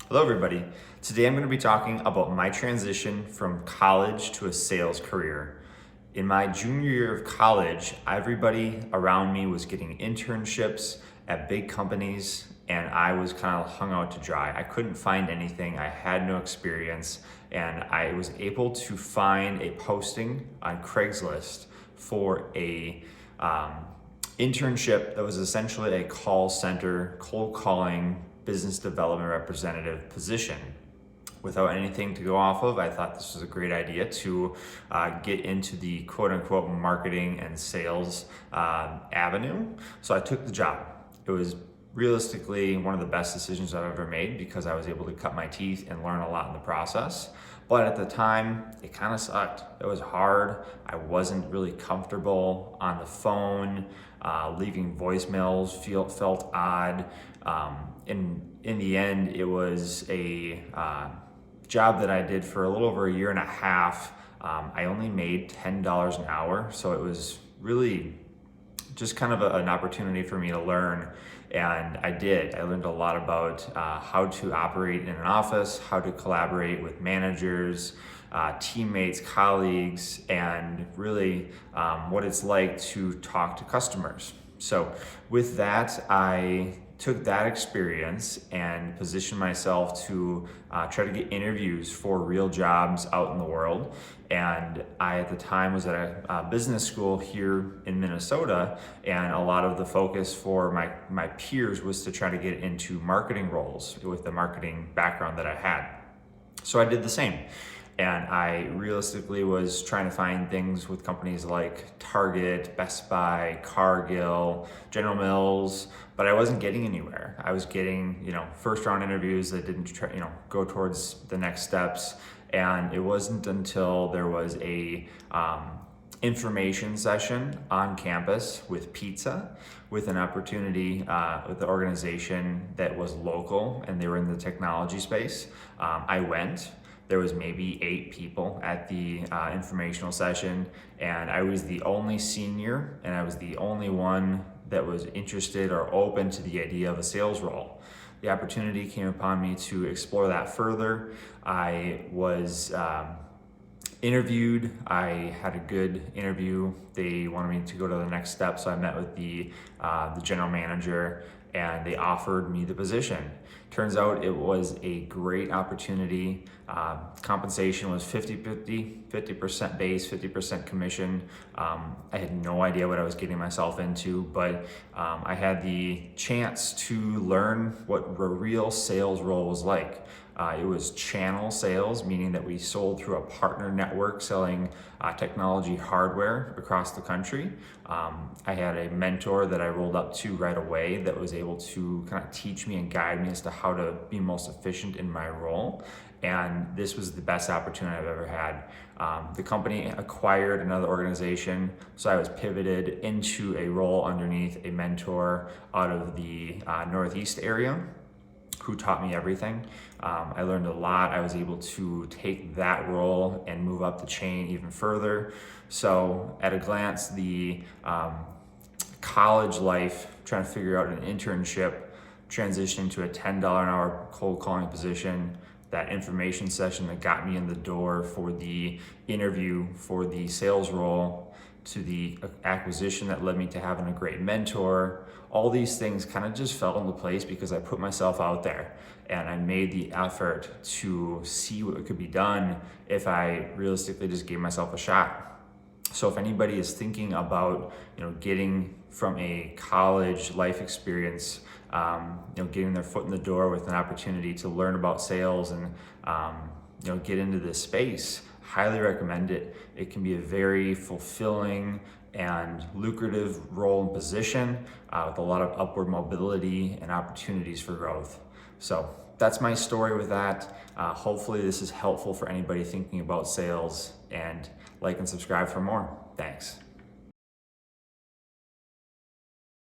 Hello everybody. Today I'm going to be talking about my transition from college to a sales career. In my junior year of college, everybody around me was getting internships at big companies and I was kind of hung out to dry. I couldn't find anything, I had no experience, and I was able to find a posting on Craigslist for a internship that was essentially a call center, cold calling, business development representative position. Without anything to go off of, I thought this was a great idea to get into the quote unquote marketing and sales avenue. So I took the job. It was realistically one of the best decisions I've ever made because I was able to cut my teeth and learn a lot in the process. But at the time, it kind of sucked. It was hard. I wasn't really comfortable on the phone. Leaving voicemails felt odd. In the end, it was a job that I did for a little over a year and a half. I only made $10 an hour, so it was really just kind of an opportunity for me to learn, and I did. I learned a lot about how to operate in an office, how to collaborate with managers, teammates, colleagues, and really what it's like to talk to customers. So with that, I took that experience and positioned myself to try to get interviews for real jobs out in the world. And I, at the time, was at a business school here in Minnesota, and a lot of the focus for my peers was to try to get into marketing roles with the marketing background that I had. So I did the same. And I realistically was trying to find things with companies like Target, Best Buy, Cargill, General Mills, but I wasn't getting anywhere. I was getting, first round interviews that didn't go towards the next steps. And it wasn't until there was a information session on campus with pizza, with an opportunity with the organization that was local and they were in the technology space. I went. There was maybe 8 people at the informational session, and I was the only senior, and I was the only one that was interested or open to the idea of a sales role. The opportunity came upon me to explore that further. I was interviewed. I had a good interview. They wanted me to go to the next step, so I met with the general manager, and they offered me the position. Turns out it was a great opportunity. Compensation was 50% base, 50% commission. I had no idea what I was getting myself into, but I had the chance to learn what a real sales role was like. It was channel sales, meaning that we sold through a partner network selling technology hardware across the country. I had a mentor that I rolled up to right away that was able to kind of teach me and guide me as to how to be most efficient in my role. And this was the best opportunity I've ever had. The company acquired another organization, so I was pivoted into a role underneath a mentor out of the Northeast area, who taught me everything. I learned a lot. I was able to take that role and move up the chain even further. So at a glance, the college life, trying to figure out an internship, transitioning to a $10 an hour cold calling position, that information session that got me in the door for the interview for the sales role, to the acquisition that led me to having a great mentor. All these things kind of just fell into place because I put myself out there and I made the effort to see what could be done if I realistically just gave myself a shot. So if anybody is thinking about, getting from a college life experience, getting their foot in the door with an opportunity to learn about sales and, get into this space, highly recommend it. It can be a very fulfilling and lucrative role and position with a lot of upward mobility and opportunities for growth. So that's my story with that. Hopefully this is helpful for anybody thinking about sales, and like and subscribe for more. Thanks.